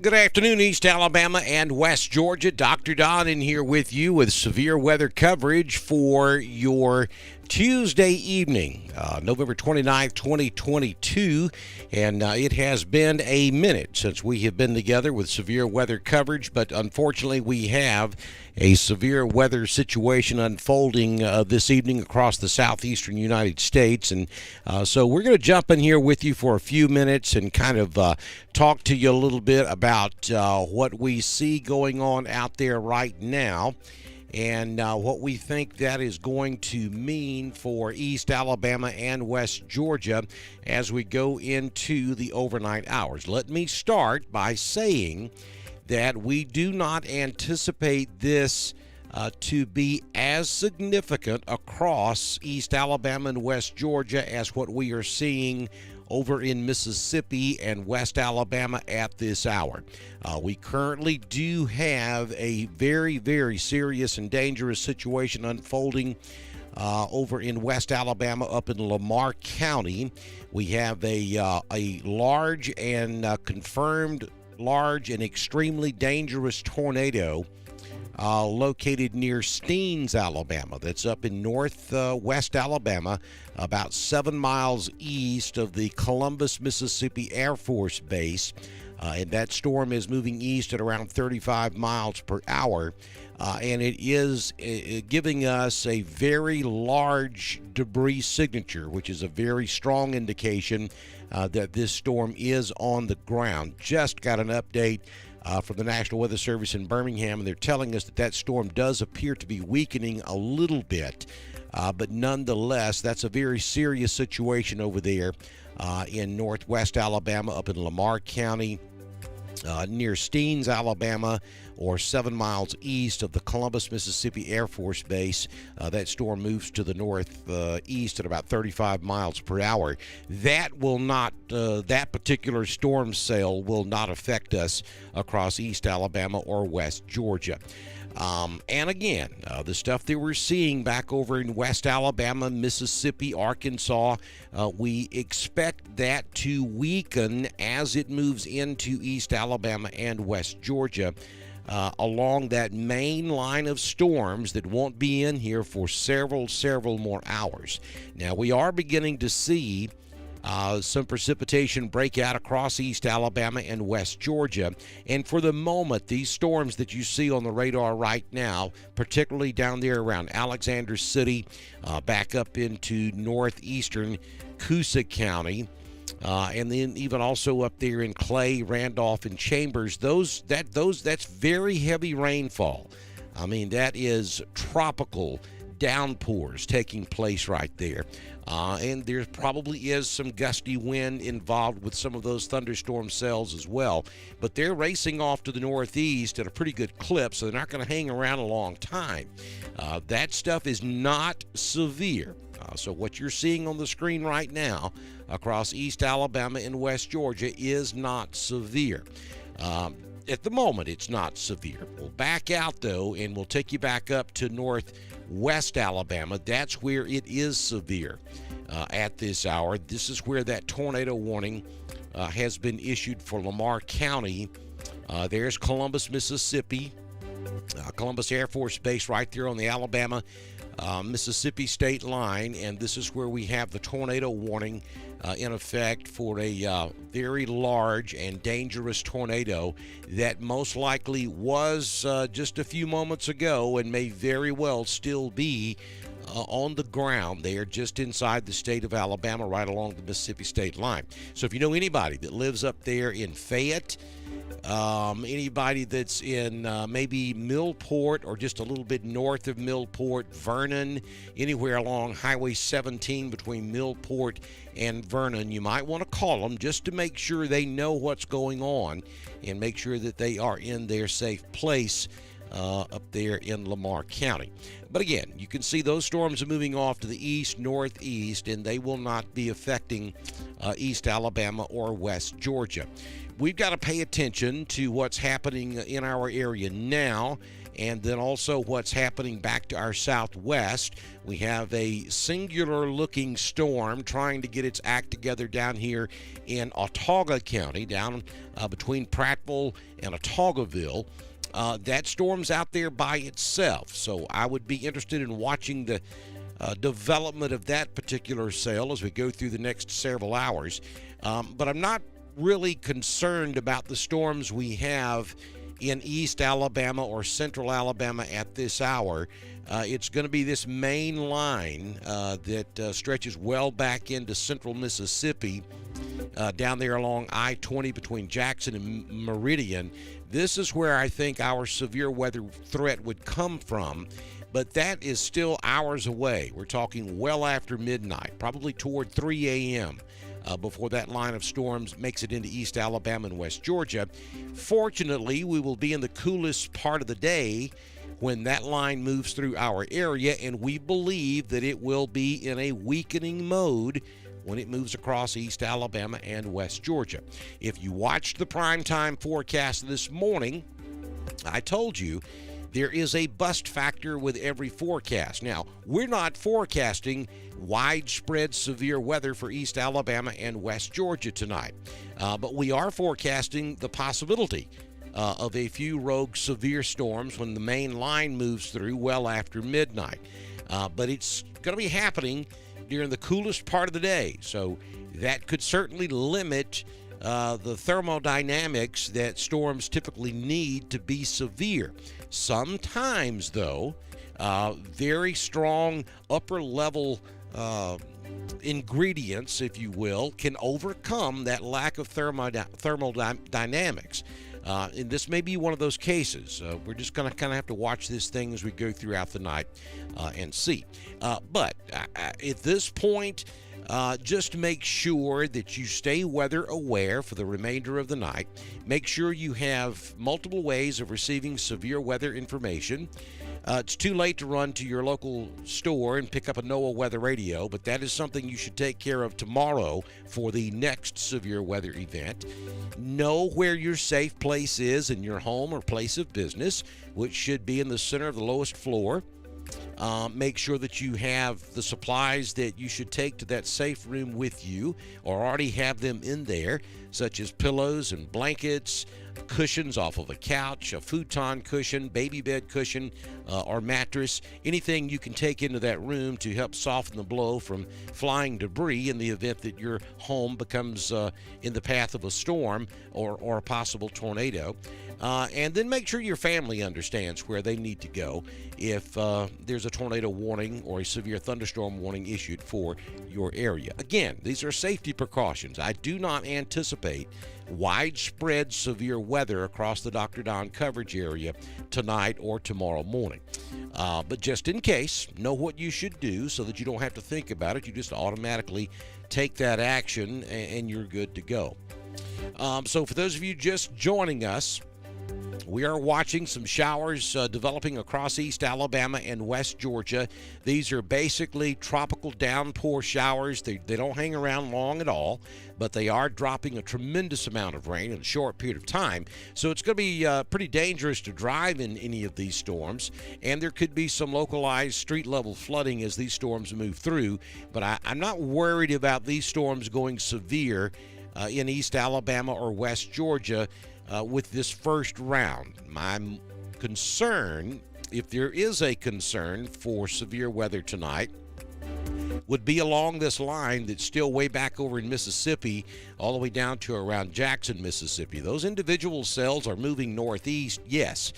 good afternoon, East Alabama and West Georgia. Dr. Don in here with you with severe weather coverage for your Tuesday evening, November 29th, 2022. And it has been a minute since we have been together with severe weather coverage, but unfortunately we have a severe weather situation unfolding this evening across the southeastern United States. And so we're going to jump in here with you for a few minutes and kind of talk to you a little bit about what we see going on out there right now and what we think that is going to mean for East Alabama and West Georgia as we go into the overnight hours. Let me start by saying that we do not anticipate this to be as significant across East Alabama and West Georgia as what we are seeing over in Mississippi and West Alabama at this hour. We currently do have a very, very serious and dangerous situation unfolding over in West Alabama up in Lamar County. We have a large and confirmed large and extremely dangerous tornado located near Steens, Alabama. That's up in northwest Alabama, about 7 miles east of the Columbus, Mississippi Air Force Base. And that storm is moving east at around 35 miles per hour. And it is giving us a very large debris signature, which is a very strong indication that this storm is on the ground. Just got an update from the National Weather Service in Birmingham, and they're telling us that storm does appear to be weakening a little bit. But nonetheless, that's a very serious situation over there in northwest Alabama, up in Lamar County, near Steens, Alabama, or 7 miles east of the Columbus, Mississippi Air Force Base. That storm moves to the northeast at about 35 miles per hour. That will not, that particular storm cell will not affect us across East Alabama or West Georgia. And again, the stuff that we're seeing back over in West Alabama, Mississippi, Arkansas, we expect that to weaken as it moves into East Alabama and West Georgia, along that main line of storms that won't be in here for several more hours. Now, we are beginning to see some precipitation break out across East Alabama and West Georgia. And for the moment, these storms that you see on the radar right now, particularly down there around Alexander City, back up into northeastern Coosa County, and then even also up there in Clay, Randolph, and Chambers, that's very heavy rainfall. I mean, that is tropical downpours taking place right there. And there probably is some gusty wind involved with some of those thunderstorm cells as well. But they're racing off to the northeast at a pretty good clip, so they're not going to hang around a long time. That stuff is not severe. So what you're seeing on the screen right now across East Alabama and West Georgia is not severe. At the moment, it's not severe. We'll back out, though, and we'll take you back up to northwest Alabama. That's where it is severe at this hour. This is where that tornado warning has been issued for Lamar County. There's Columbus, Mississippi. Columbus Air Force Base right there on the Alabama Mississippi state line, and this is where we have the tornado warning in effect for a very large and dangerous tornado that most likely was just a few moments ago and may very well still be on the ground there just inside the state of Alabama, right along the Mississippi state line. So if you know anybody that lives up there in Fayette, anybody that's in maybe Millport or just a little bit north of Millport, Vernon, anywhere along Highway 17 between Millport and Vernon, you might want to call them just to make sure they know what's going on and make sure that they are in their safe place up there in Lamar County. But again, you can see those storms are moving off to the east, northeast, and they will not be affecting East Alabama or West Georgia. We've got to pay attention to what's happening in our area now and then also what's happening back to our southwest. We have a singular-looking storm trying to get its act together down here in Autauga County, down between Prattville and Autaugaville. That storm's out there by itself, so I would be interested in watching the development of that particular cell as we go through the next several hours. But I'm not really concerned about the storms we have in East Alabama or Central Alabama at this hour. It's going to be this main line that stretches well back into central Mississippi, down there along I-20 between Jackson and Meridian. This is where I think our severe weather threat would come from, but that is still hours away. We're talking well after midnight, probably toward 3 a.m. Before that line of storms makes it into East Alabama and West Georgia. Fortunately, we will be in the coolest part of the day when that line moves through our area, and we believe that it will be in a weakening mode when it moves across East Alabama and West Georgia. If you watched the primetime forecast this morning, I told you there is a bust factor with every forecast. Now, we're not forecasting widespread severe weather for East Alabama and West Georgia tonight, but we are forecasting the possibility of a few rogue severe storms when the main line moves through well after midnight. But it's going to be happening during the coolest part of the day, so that could certainly limit the thermodynamics that storms typically need to be severe. Sometimes, though, very strong upper-level ingredients, if you will, can overcome that lack of thermodynamics. And this may be one of those cases. We're just going to kind of have to watch this thing as we go throughout the night and see. But at this point, just make sure that you stay weather aware for the remainder of the night. Make sure you have multiple ways of receiving severe weather information. It's too late to run to your local store and pick up a NOAA weather radio, but that is something you should take care of tomorrow for the next severe weather event. Know where your safe place is in your home or place of business, which should be in the center of the lowest floor. Make sure that you have the supplies that you should take to that safe room with you, or already have them in there, such as pillows and blankets, cushions off of a couch, a futon cushion, baby bed cushion, or mattress, anything you can take into that room to help soften the blow from flying debris in the event that your home becomes in the path of a storm or a possible tornado. And then make sure your family understands where they need to go if there's a tornado warning or a severe thunderstorm warning issued for your area. Again, these are safety precautions. I do not anticipate widespread severe weather across the Dr. Don coverage area tonight or tomorrow morning. But just in case, know what you should do so that you don't have to think about it. You just automatically take that action and you're good to go. So for those of you just joining us, we are watching some showers developing across East Alabama and West Georgia. These are basically tropical downpour showers. They don't hang around long at all, but they are dropping a tremendous amount of rain in a short period of time. So it's going to be pretty dangerous to drive in any of these storms, and there could be some localized street-level flooding as these storms move through. But I'm not worried about these storms going severe in East Alabama or West Georgia with this first round. My concern, if there is a concern for severe weather tonight, would be along this line that's still way back over in Mississippi, all the way down to around Jackson, Mississippi. Those individual cells are moving northeast, yes,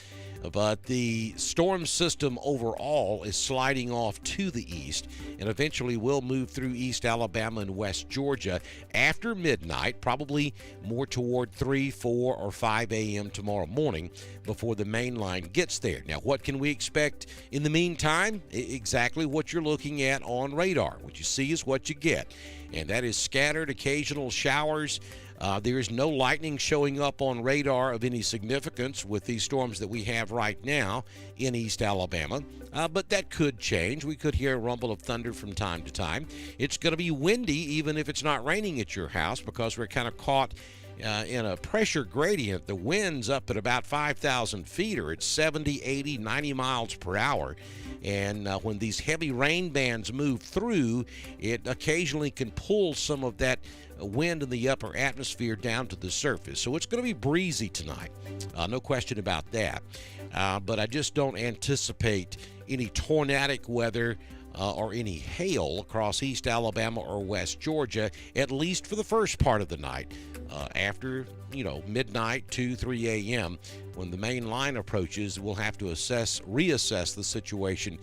but the storm system overall is sliding off to the east and eventually will move through East Alabama and West Georgia after midnight, probably more toward 3, 4, or 5 a.m. tomorrow morning before the main line gets there. Now, what can we expect in the meantime? Exactly what you're looking at on radar. What you see is what you get, and that is scattered occasional showers. There is no lightning showing up on radar of any significance with these storms that we have right now in East Alabama, but that could change. We could hear a rumble of thunder from time to time. It's going to be windy even if it's not raining at your house, because we're kind of caught in a pressure gradient. The wind's up at about 5,000 feet, or it's 70, 80, 90 miles per hour. And when these heavy rain bands move through, it occasionally can pull some of that wind in the upper atmosphere down to the surface. So it's going to be breezy tonight, no question about that. But I just don't anticipate any tornadic weather or any hail across East Alabama or West Georgia, at least for the first part of the night. After, midnight, 2, 3 a.m., when the main line approaches, we'll have to reassess the situation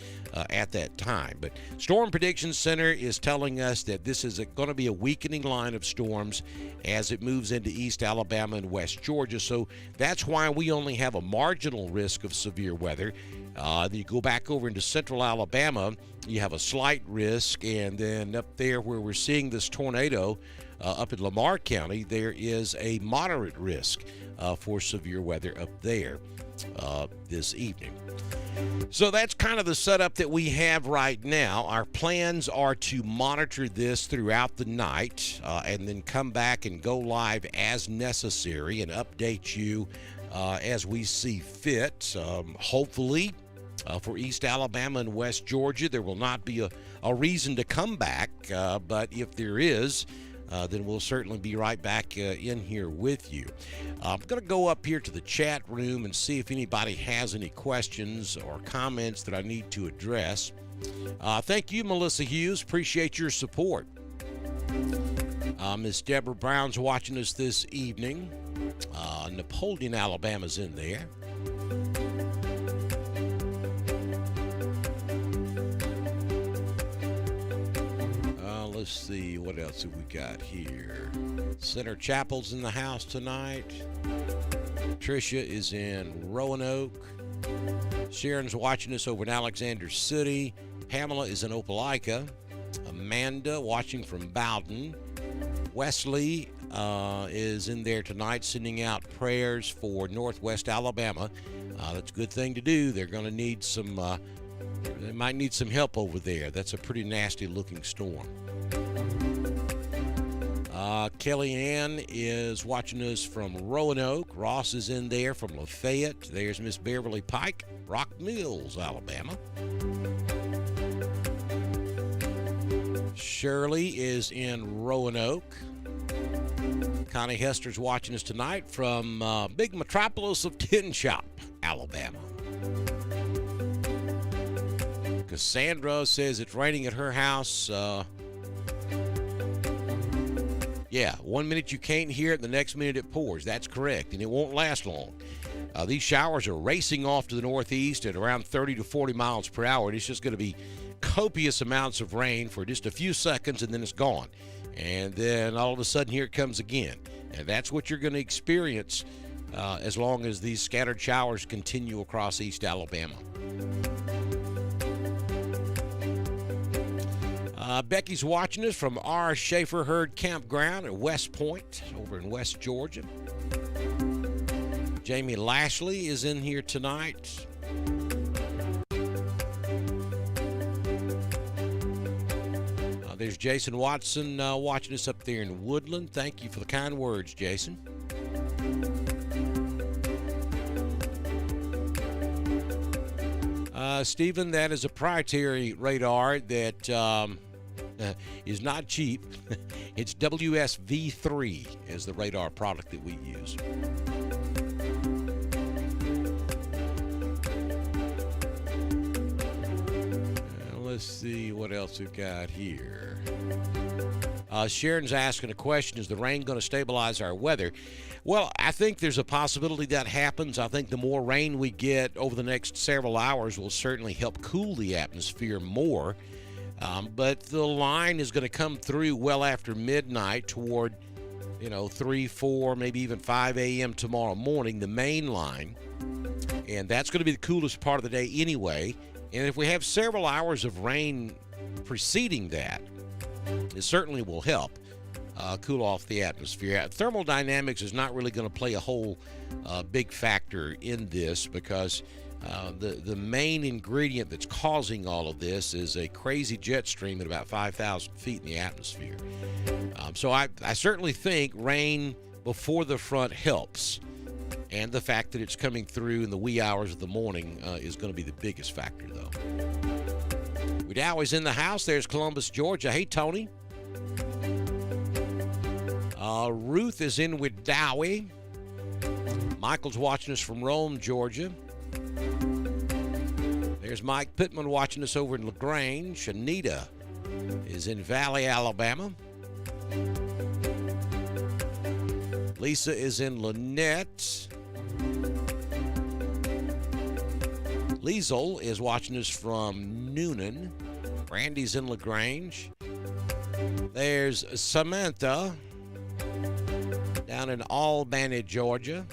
at that time. But Storm Prediction Center is telling us that this is going to be a weakening line of storms as it moves into East Alabama and West Georgia. So that's why we only have a marginal risk of severe weather. Then you go back over into Central Alabama, you have a slight risk, and then up there where we're seeing this tornado, up in Lamar County, there is a moderate risk for severe weather up there this evening. So that's kind of the setup that we have right now. Our plans are to monitor this throughout the night and then come back and go live as necessary and update you as we see fit. Hopefully, for East Alabama and West Georgia, there will not be a reason to come back, but if there is, then we'll certainly be right back in here with you. I'm going to go up here to the chat room and see if anybody has any questions or comments that I need to address. Thank you, Melissa Hughes. Appreciate your support. Miss Deborah Brown's watching us this evening. Napoleon, Alabama's in there. Let's see, what else have we got here? Center Chapel's in the house tonight. Tricia is in Roanoke. Sharon's watching us over in Alexander City. Pamela is in Opelika. Amanda watching from Bowden. Wesley is in there tonight sending out prayers for Northwest Alabama. That's a good thing to do. They're going to need some, they might need some help over there. That's a pretty nasty looking storm. Kellyanne is watching us from Roanoke. Ross is in there from Lafayette. There's Miss Beverly Pike, Rock Mills, Alabama. Shirley is in Roanoke. Connie Hester's watching us tonight from big metropolis of Tin Shop, Alabama. Cassandra says it's raining at her house. Yeah, 1 minute you can't hear it, the next minute it pours. That's correct, and it won't last long. These showers are racing off to the northeast at around 30 to 40 miles per hour, and it's just going to be copious amounts of rain for just a few seconds, and then it's gone. And then all of a sudden, here it comes again. And that's what you're going to experience as long as these scattered showers continue across East Alabama. Becky's watching us from R. Schaefer Herd Campground at West Point over in West Georgia. Jamie Lashley is in here tonight. There's Jason Watson watching us up there in Woodland. Thank you for the kind words, Jason. Stephen, that is a proprietary radar that is not cheap. It's WSV3 is the radar product that we use. Let's see what else we've got here. Sharon's asking a question, is the rain going to stabilize our weather? Well, I think there's a possibility that happens. I think the more rain we get over the next several hours will certainly help cool the atmosphere more. But the line is going to come through well after midnight toward, 3, 4, maybe even 5 a.m. tomorrow morning, the main line. And that's going to be the coolest part of the day anyway. And if we have several hours of rain preceding that, it certainly will help cool off the atmosphere. Thermodynamics is not really going to play a whole big factor in this because the main ingredient that's causing all of this is a crazy jet stream at about 5,000 feet in the atmosphere. So I certainly think rain before the front helps. And the fact that it's coming through in the wee hours of the morning is going to be the biggest factor, though. Wedowie's in the house. There's Columbus, Georgia. Hey, Tony. Ruth is in Wedowee. Michael's watching us from Rome, Georgia. There's Mike Pittman watching us over in LaGrange. Anita is in Valley, Alabama. Lisa is in Lynette. Liesel is watching us from Noonan. Randy's in LaGrange. There's Samantha down in Albany, Georgia.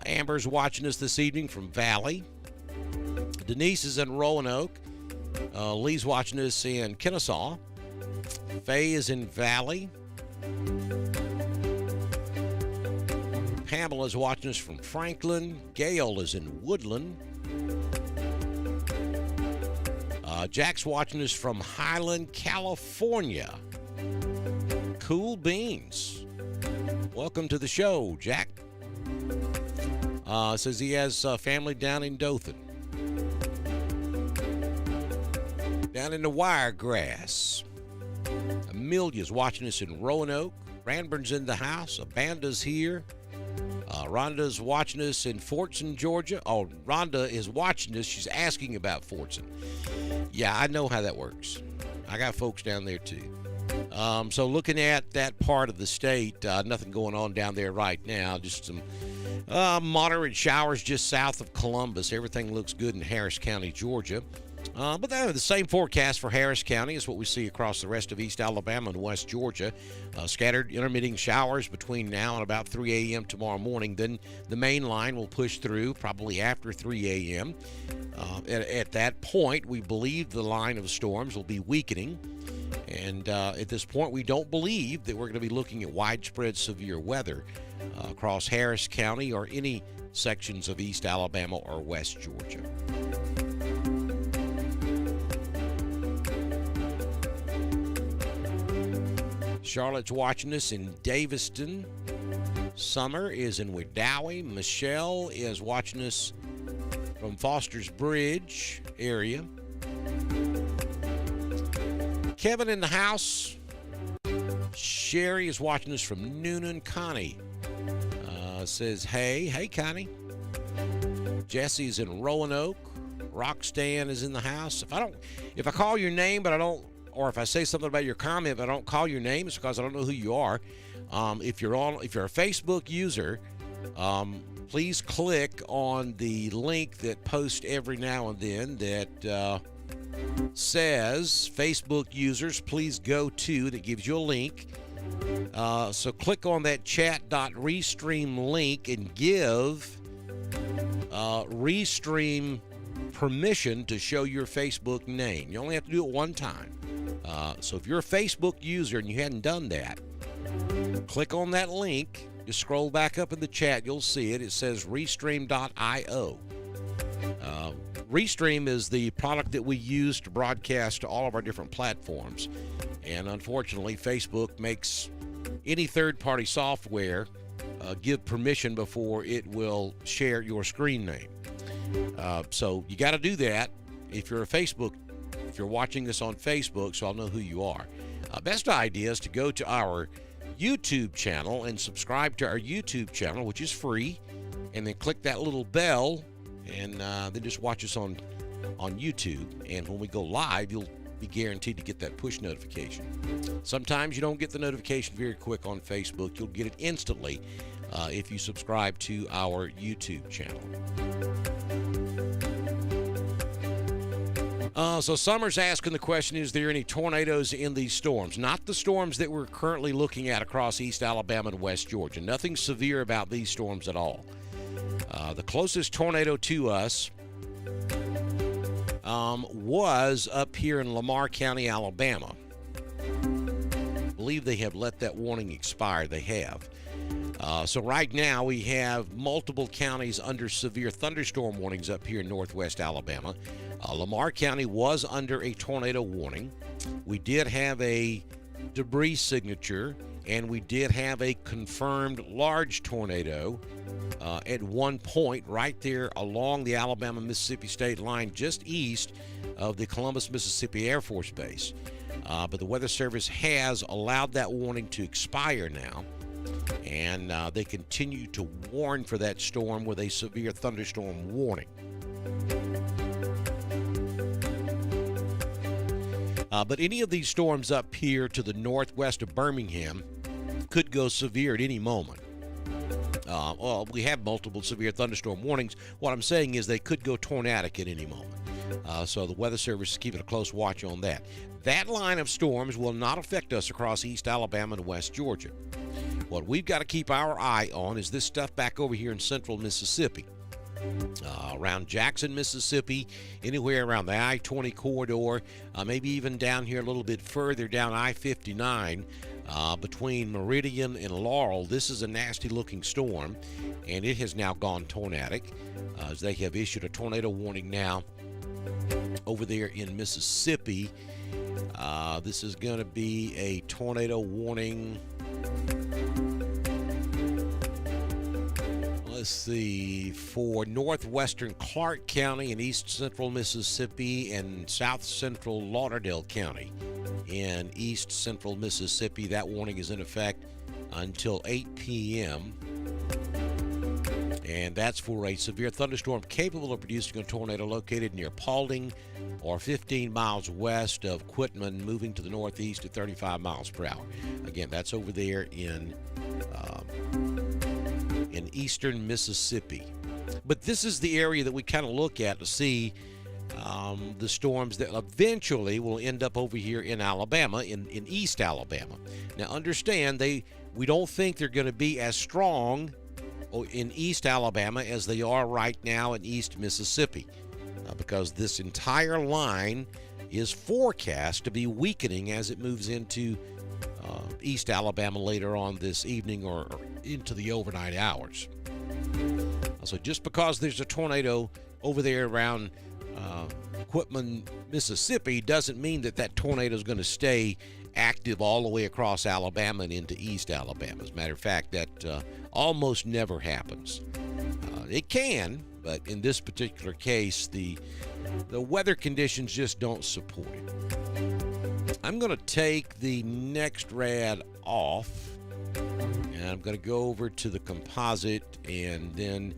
Amber's watching us this evening from Valley. Denise is in Roanoke. Lee's watching us in Kennesaw. Faye is in Valley. Pamela's watching us from Franklin. Gail is in Woodland. Jack's watching us from Highland, California. Cool beans. Welcome to the show, Jack. Says he has family down in Dothan. Down in the Wiregrass. Amelia's watching us in Roanoke. Ranburn's in the house. Amanda's here. Rhonda's watching us in Fortson, Georgia. Oh, Rhonda is watching us. She's asking about Fortson. Yeah, I know how that works. I got folks down there, too. So looking at that part of the state, nothing going on down there right now. Just some moderate showers just south of Columbus. Everything looks good in Harris County, Georgia. But the same forecast for Harris County is what we see across the rest of East Alabama and West Georgia. Scattered intermitting showers between now and about 3 a.m. tomorrow morning. Then the main line will push through probably after 3 a.m. At that point, we believe the line of storms will be weakening. And at this point, we don't believe that we're going to be looking at widespread severe weather across Harris County or any sections of East Alabama or West Georgia. Charlotte's watching us in Daviston. Summer is in Wedowee. Michelle is watching us from Foster's Bridge area. Kevin in the house. Sherry is watching us from Noonan. Connie says, hey Connie. Jesse's in Roanoke. Roxanne is in the house. If I call your name, but I don't, or if I say something about your comment, but I don't call your name, it's because I don't know who you are. If you're a Facebook user, please click on the link that posts every now and then that says Facebook users, please go to, that gives you a link. So click on that chat.restream link and give Restream permission to show your Facebook name. You only have to do it one time. So if you're a Facebook user and you hadn't done that, click on that link. Just scroll back up in the chat. You'll see it. It says Restream.io. Restream is the product that we use to broadcast to all of our different platforms. And unfortunately, Facebook makes any third-party software give permission before it will share your screen name. So you got to do that if you're watching this on Facebook, so I'll know who you are. Best idea is to go to our YouTube channel and subscribe to our YouTube channel, which is free, and then click that little bell, and then just watch us on YouTube. And when we go live, you'll be guaranteed to get that push notification. Sometimes you don't get the notification very quick on Facebook. You'll get it instantly if you subscribe to our YouTube channel. So Summer's asking the question, is there any tornadoes in these storms? Not the storms that we're currently looking at across East Alabama and West Georgia. Nothing severe about these storms at all. The closest tornado to us was up here in Lamar County, Alabama. I believe they have let that warning expire. They have. So right now we have multiple counties under severe thunderstorm warnings up here in northwest Alabama. Lamar County was under a tornado warning. We did have a debris signature, and we did have a confirmed large tornado at one point right there along the Alabama-Mississippi state line just east of the Columbus, Mississippi Air Force Base. But the Weather Service has allowed that warning to expire now, and they continue to warn for that storm with a severe thunderstorm warning. But any of these storms up here to the northwest of Birmingham could go severe at any moment. Well, we have multiple severe thunderstorm warnings. What I'm saying is they could go tornadic at any moment. So the Weather Service is keeping a close watch on that. That line of storms will not affect us across East Alabama and West Georgia. What we've got to keep our eye on is this stuff back over here in central Mississippi. Around Jackson, Mississippi, anywhere around the I-20 corridor, maybe even down here a little bit further down I-59 between Meridian and Laurel. This is a nasty-looking storm, and it has now gone tornadic as they have issued a tornado warning now over there in Mississippi. This is going to be a tornado warning. Let's see, for northwestern Clark County and east central Mississippi and south central Lauderdale County in east central Mississippi. That warning is in effect until 8 p.m. And that's for a severe thunderstorm capable of producing a tornado located near Paulding or 15 miles west of Quitman, moving to the northeast at 35 miles per hour. Again, that's over there in eastern Mississippi. But this is the area that we kind of look at to see the storms that eventually will end up over here in Alabama, in East Alabama. Now understand, we don't think they're going to be as strong in East Alabama as they are right now in East Mississippi, because this entire line is forecast to be weakening as it moves into East Alabama later on this evening or into the overnight hours. So just because there's a tornado over there around Quitman, Mississippi, doesn't mean that tornado is going to stay active all the way across Alabama and into East Alabama. As a matter of fact, that almost never happens. It can, but in this particular case, the weather conditions just don't support it. I'm going to take the next rad off, and I'm going to go over to the composite, and then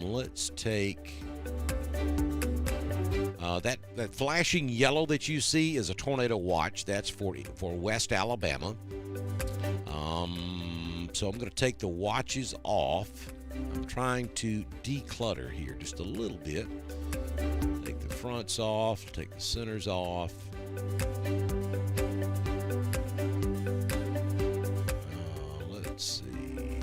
let's take that flashing yellow that you see is a tornado watch. That's for West Alabama. So I'm going to take the watches off. I'm trying to declutter here just a little bit. Take the fronts off, take the centers off. Let's see.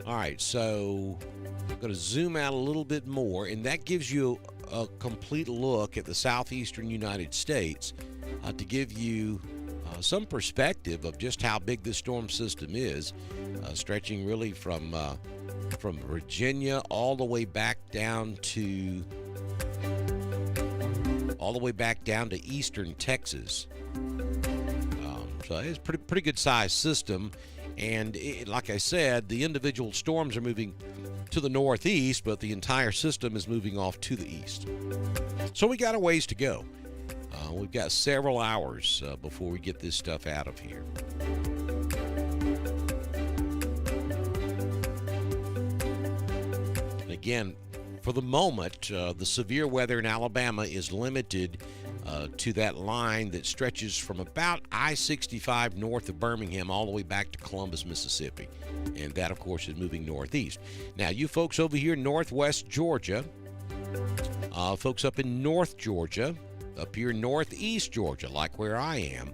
All right, so I'm going to zoom out a little bit more, and that gives you a complete look at the southeastern United States to give you some perspective of just how big this storm system is, stretching really from Virginia all the way back down to eastern Texas. So it's a pretty good sized system, and like I said, the individual storms are moving to the northeast, but the entire system is moving off to the east. So we got a ways to go. We've got several hours before we get this stuff out of here. Again, for the moment, the severe weather in Alabama is limited to that line that stretches from about I-65 north of Birmingham all the way back to Columbus, Mississippi. And that, of course, is moving northeast. Now, you folks over here in northwest Georgia, folks up in North Georgia, up here in northeast Georgia, like where I am,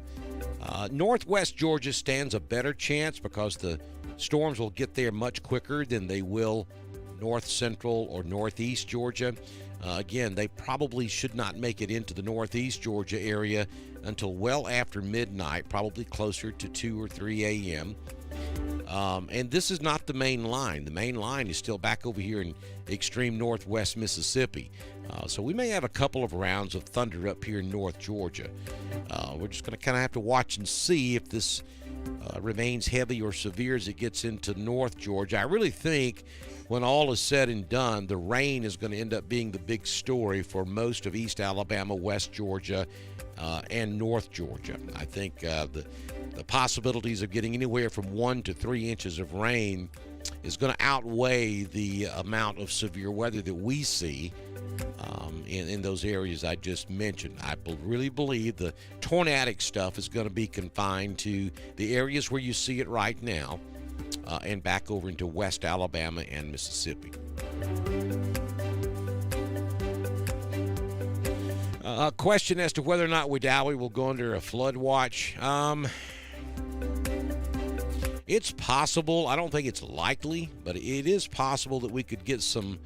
northwest Georgia stands a better chance because the storms will get there much quicker than they will north central or northeast Georgia. Again, they probably should not make it into the northeast Georgia area until well after midnight, probably closer to 2 or 3 a.m. And this is not the main line. The main line is still back over here in extreme northwest Mississippi. So we may have a couple of rounds of thunder up here in North Georgia. We're just going to kind of have to watch and see if this remains heavy or severe as it gets into North Georgia. I really think when all is said and done, the rain is going to end up being the big story for most of East Alabama, West Georgia, and North Georgia. I think the possibilities of getting anywhere from 1 to 3 inches of rain is going to outweigh the amount of severe weather that we see in those areas I just mentioned. I really believe the tornadic stuff is going to be confined to the areas where you see it right now and back over into West Alabama and Mississippi. A question as to whether or not Wedowee will go under a flood watch. It's possible. I don't think it's likely, but it is possible that we could get some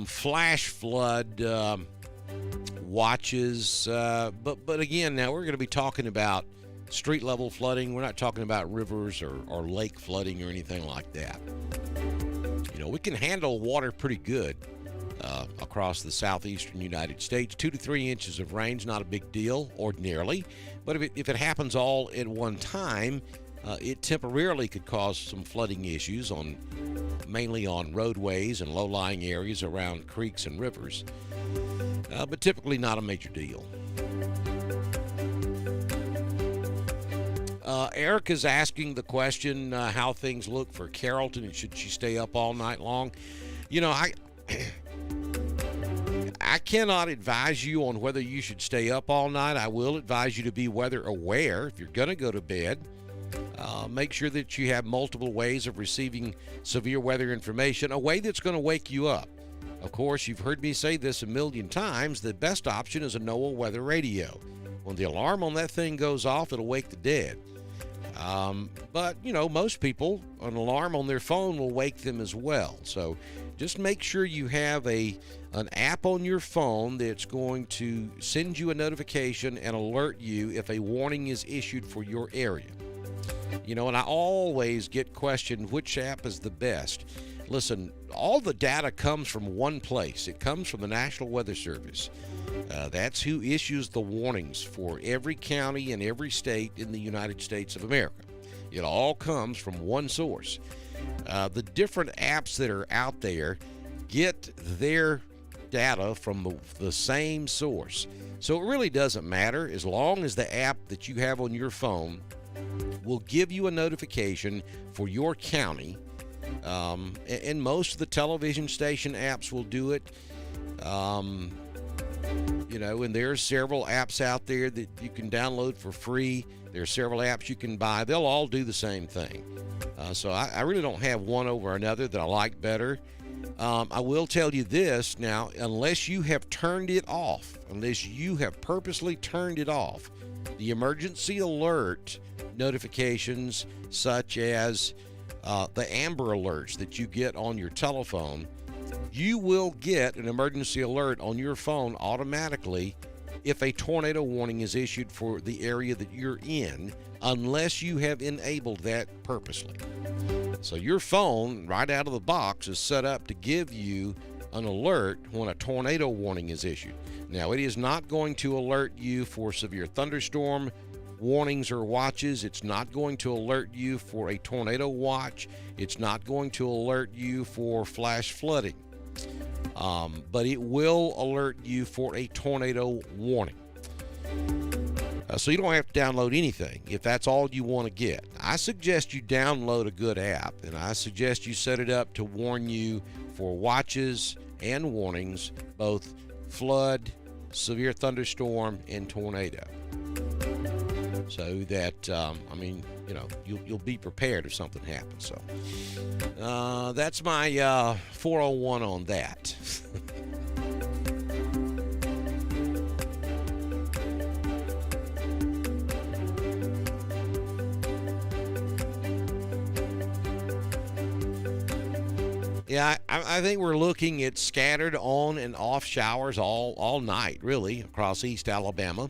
flash flood watches. But again, now we're going to be talking about street level flooding. We're not talking about rivers or lake flooding or anything like that. You know, we can handle water pretty good across the southeastern United States. 2 to 3 inches of rain's not a big deal ordinarily, but if it happens all at one time, it temporarily could cause some flooding issues mainly on roadways and low-lying areas around creeks and rivers, but typically not a major deal. Eric is asking the question how things look for Carrollton and should she stay up all night long. You know, I cannot advise you on whether you should stay up all night. I will advise you to be weather aware. If you're going to go to bed, make sure that you have multiple ways of receiving severe weather information, a way that's going to wake you up. Of course, you've heard me say this a million times, the best option is a NOAA weather radio. When the alarm on that thing goes off, it'll wake the dead. But, you know, most people, an alarm on their phone will wake them as well. So just make sure you have an app on your phone that's going to send you a notification and alert you if a warning is issued for your area. You know, and I always get questioned which app is the best. Listen, all the data comes from one place. It comes from the National Weather Service. That's who issues the warnings for every county and every state in the United States of America. It all comes from one source. The different apps that are out there get their data from the same source. So it really doesn't matter as long as the app that you have on your phone will give you a notification for your county. And most of the television station apps will do it. You know, and there's several apps out there that you can download for free. There's several apps you can buy. They'll all do the same thing. So I really don't have one over another that I like better. I will tell you this now, unless you have turned it off, unless you have purposely turned it off, the emergency alert notifications such as the Amber Alerts that you get on your telephone, you will get an emergency alert on your phone automatically if a tornado warning is issued for the area that you're in, unless you have enabled that purposely. So your phone, right out of the box, is set up to give you an alert when a tornado warning is issued. Now, it is not going to alert you for severe thunderstorm warnings or watches. It's not going to alert you for a tornado watch. It's not going to alert you for flash flooding. But it will alert you for a tornado warning. So you don't have to download anything if that's all you want to get. I suggest you download a good app, and I suggest you set it up to warn you for watches and warnings, both flood, severe thunderstorm, and tornado. So that, I mean, you know, you'll be prepared if something happens. So that's my 401 on that. Yeah, I think we're looking at scattered on and off showers all night, really, across East Alabama.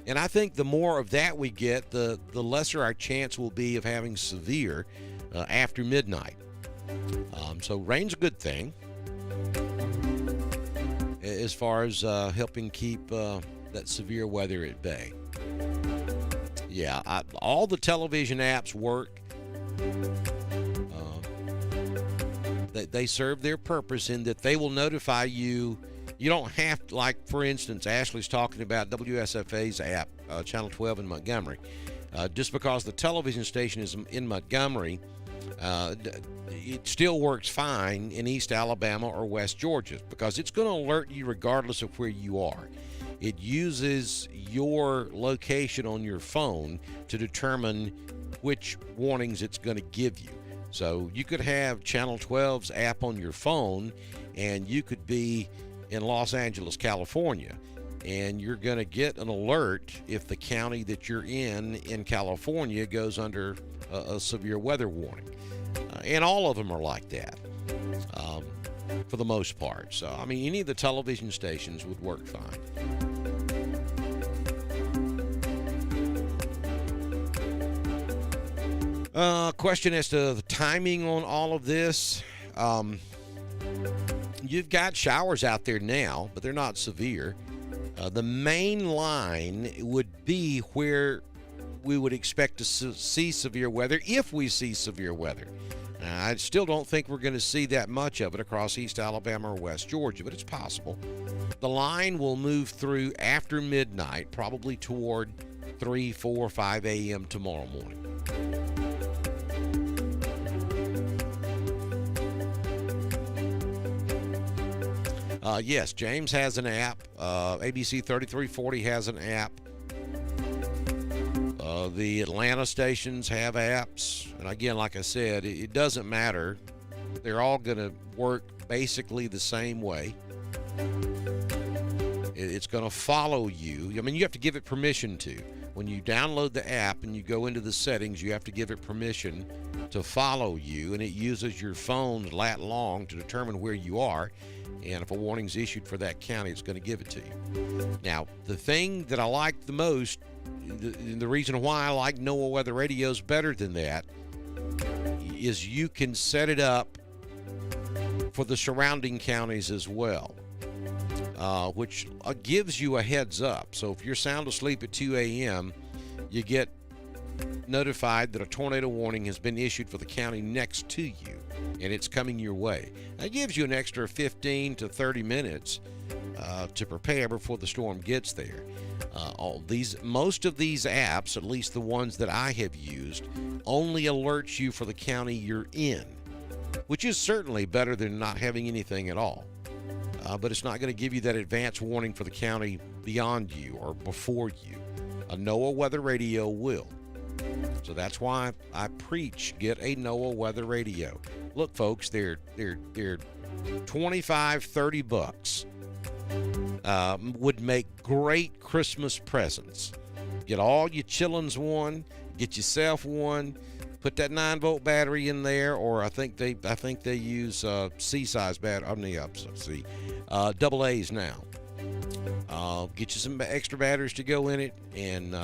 And I think the more of that we get, the lesser our chance will be of having severe. after midnight. So rain's a good thing as far as helping keep that severe weather at bay. Yeah, all the television apps work. They serve their purpose in that they will notify you. You don't have to, like, for instance, Ashley's talking about WSFA's app, Channel 12 in Montgomery. Just because the television station is in Montgomery, it still works fine in East Alabama or West Georgia because it's going to alert you regardless of where you are. It uses your location on your phone to determine which warnings it's going to give you. So you could have Channel 12's app on your phone and you could be in Los Angeles, California, and you're going to get an alert if the county that you're in California goes under a severe weather warning. And all of them are like that for the most part. So, I mean, any of the television stations would work fine. Question as to the timing on all of this. You've got showers out there now, but they're not severe. The main line would be where we would expect to see severe weather if we see severe weather. I still don't think we're going to see that much of it across East Alabama or West Georgia, but it's possible. The line will move through after midnight, probably toward 3, 4, 5 a.m. tomorrow morning. Yes, James has an app. ABC 3340 has an app. The Atlanta stations have apps. And again, like I said, it doesn't matter. They're all going to work basically the same way. It's going to follow you. I mean, you have to give it permission to. When you download the app and you go into the settings, you have to give it permission to follow you, and it uses your phone lat long to determine where you are. And if a warning's issued for that county, it's going to give it to you. Now, the thing that I like the most, the reason why I like NOAA Weather Radios better than that, is you can set it up for the surrounding counties as well, which gives you a heads up. So if you're sound asleep at 2 a.m., you get notified that a tornado warning has been issued for the county next to you, and it's coming your way. That gives you an extra 15 to 30 minutes to prepare before the storm gets there. Most of these apps, at least the ones that I have used, only alerts you for the county you're in, which is certainly better than not having anything at all. But it's not going to give you that advance warning for the county beyond you or before you. A NOAA Weather Radio will. So that's why I preach get a NOAA Weather Radio. Look, folks, they're $25, $30. Would make great Christmas presents. Get all your chillins one, get yourself one, put that 9-volt battery in there, or I think they use C-size battery. Double A's now. Get you some extra batteries to go in it, and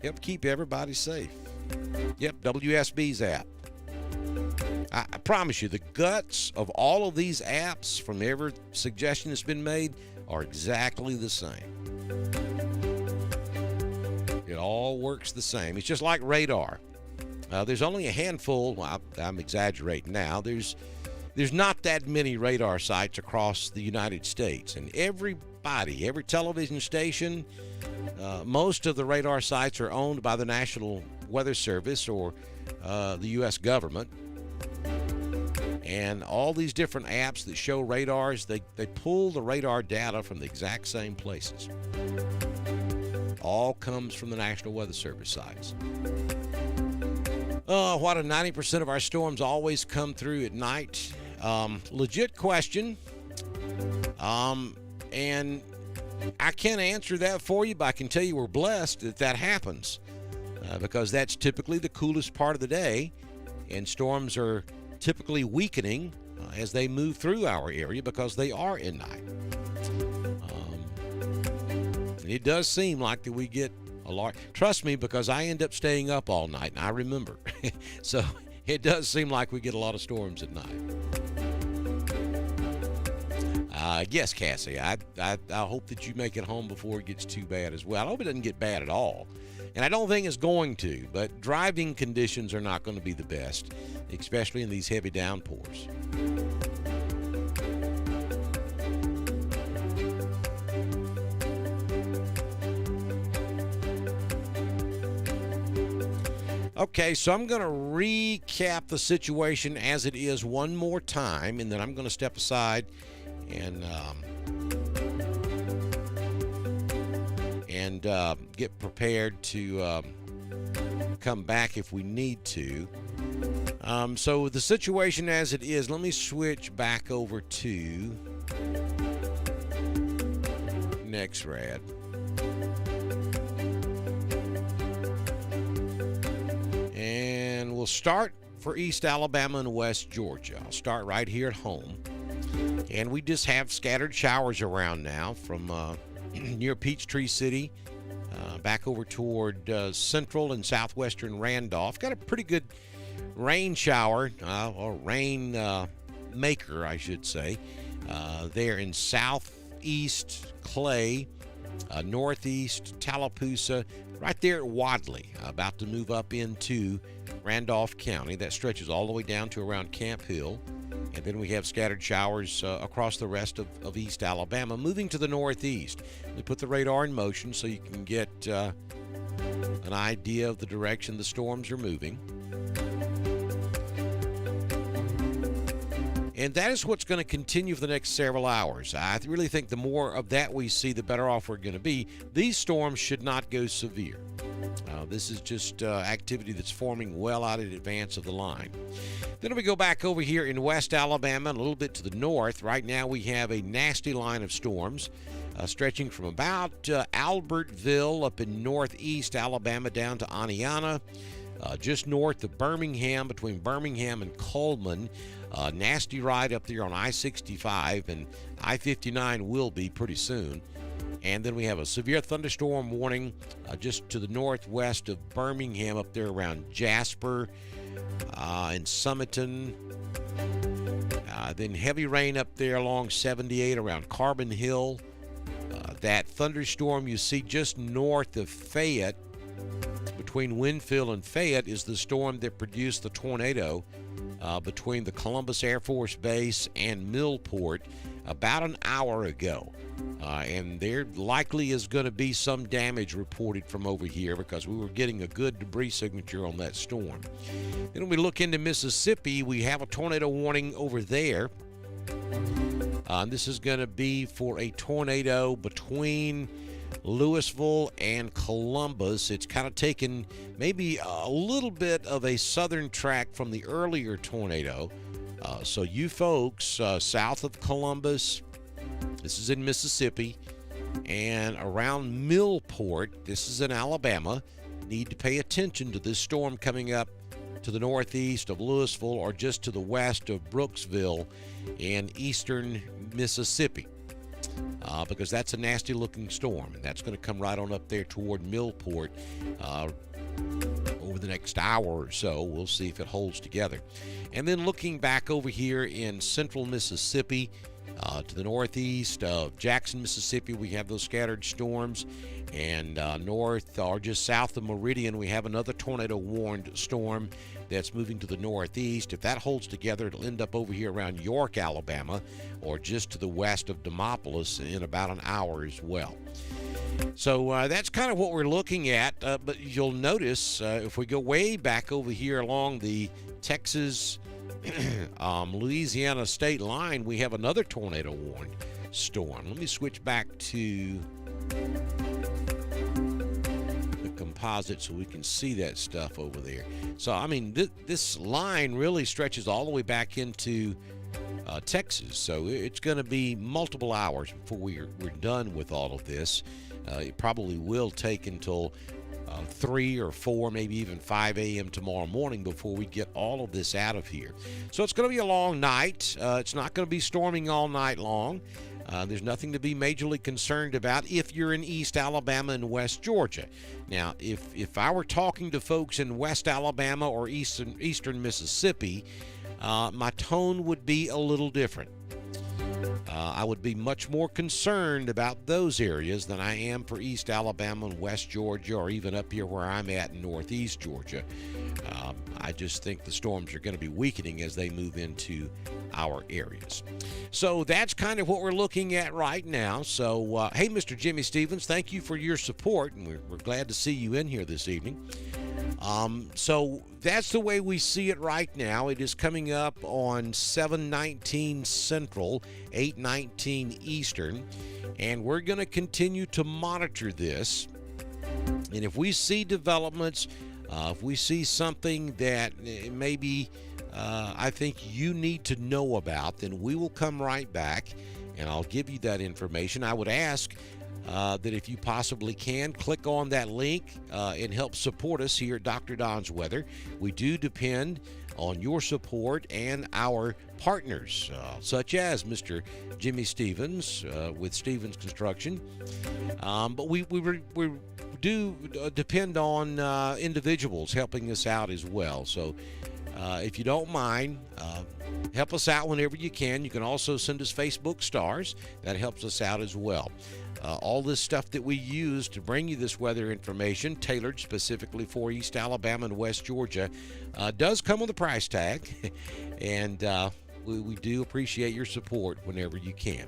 help keep everybody safe. Yep, WSB's app. I promise you, the guts of all of these apps from every suggestion that's been made are exactly the same. It all works the same. It's just like radar. There's only a handful. Well, I'm exaggerating now. There's not that many radar sites across the United States, and every television station, most of the radar sites are owned by the National Weather Service or the U.S. government. And all these different apps that show radars, they pull the radar data from the exact same places. All comes from the National Weather Service sites. Why do 90% of our storms always come through at night? Legit question. And I can't answer that for you, but I can tell you we're blessed that happens because that's typically the coolest part of the day, and storms are typically weakening as they move through our area because they are at night. It does seem like that we get Trust me, because I end up staying up all night, and I remember. So it does seem like we get a lot of storms at night. Yes, Cassie, I hope that you make it home before it gets too bad as well. I hope it doesn't get bad at all. And I don't think it's going to, but driving conditions are not going to be the best, especially in these heavy downpours. Okay, so I'm going to recap the situation as it is one more time, and then I'm going to step aside and get prepared to come back if we need to. So the situation as it is, let me switch back over to NexRad. And we'll start for East Alabama and West Georgia. I'll start right here at home. And we just have scattered showers around now from near Peachtree City back over toward central and southwestern Randolph. Got a pretty good rain shower, or rain maker, I should say, there in southeast Clay, northeast Tallapoosa, right there at Wadley, about to move up into Randolph County. That stretches all the way down to around Camp Hill. And then we have scattered showers across the rest of East Alabama. Moving to the northeast, we put the radar in motion so you can get an idea of the direction the storms are moving. And that is what's going to continue for the next several hours. I really think the more of that we see, the better off we're going to be. These storms should not go severe. This is just activity that's forming well out in advance of the line. Then we go back over here in West Alabama and a little bit to the north. Right now we have a nasty line of storms stretching from about Albertville up in northeast Alabama down to Aniana, just north of Birmingham, between Birmingham and Coleman. Nasty ride up there on I-65, and I-59 will be pretty soon. And then we have a severe thunderstorm warning just to the northwest of Birmingham up there around Jasper and Summiton. Then heavy rain up there along 78 around Carbon Hill. That thunderstorm you see just north of Fayette, between Winfield and Fayette, is the storm that produced the tornado between the Columbus Air Force Base and Millport about an hour ago. And there likely is going to be some damage reported from over here because we were getting a good debris signature on that storm. Then when we look into Mississippi, we have a tornado warning over there. This is going to be for a tornado between Louisville and Columbus. It's kind of taken maybe a little bit of a southern track from the earlier tornado. So you folks south of Columbus, this is in Mississippi, and around Millport, this is in Alabama, need to pay attention to this storm coming up to the northeast of Louisville or just to the west of Brooksville in eastern Mississippi. Because that's a nasty looking storm, and that's going to come right on up there toward Millport over the next hour or so. We'll see if it holds together. And then looking back over here in central Mississippi, to the northeast of Jackson, Mississippi, we have those scattered storms. And north or just south of Meridian, we have another tornado-warned storm that's moving to the northeast. If that holds together, it'll end up over here around York, Alabama, or just to the west of Demopolis in about an hour as well. So that's kind of what we're looking at. But you'll notice if we go way back over here along the Texas Louisiana state line, we have another tornado warned storm. Let me switch back to the composite so we can see that stuff over there. So I mean, this line really stretches all the way back into Texas, so it's going to be multiple hours before we're done with all of this. It probably will take until 3 or 4, maybe even 5 a.m. tomorrow morning before we get all of this out of here. So it's going to be a long night. It's not going to be storming all night long. There's nothing to be majorly concerned about if you're in East Alabama and West Georgia. Now, if I were talking to folks in West Alabama or Eastern Mississippi, my tone would be a little different. I would be much more concerned about those areas than I am for East Alabama and West Georgia, or even up here where I'm at in Northeast Georgia. I just think the storms are going to be weakening as they move into our areas. So that's kind of what we're looking at right now. So, hey, Mr. Jimmy Stevens, thank you for your support, and we're glad to see you in here this evening. So that's the way we see it right now. It is coming up on 7:19 Central, 8:19 Eastern, and we're going to continue to monitor this. And if we see developments, if we see something that maybe I think you need to know about, then we will come right back and I'll give you that information. I would ask that if you possibly can, click on that link and help support us here at Dr. Don's Weather. We do depend on your support and our partners, such as Mr. Jimmy Stevens with Stevens Construction. But we do depend on individuals helping us out as well. So if you don't mind, help us out whenever you can. You can also send us Facebook stars. That helps us out as well. All this stuff that we use to bring you this weather information, tailored specifically for East Alabama and West Georgia, does come with a price tag, and we do appreciate your support whenever you can.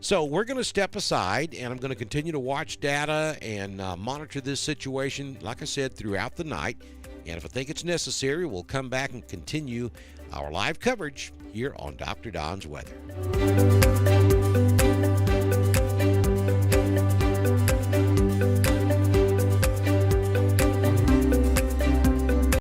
So we're going to step aside, and I'm going to continue to watch data and monitor this situation, like I said, throughout the night. And if I think it's necessary, we'll come back and continue our live coverage here on Dr. Don's Weather.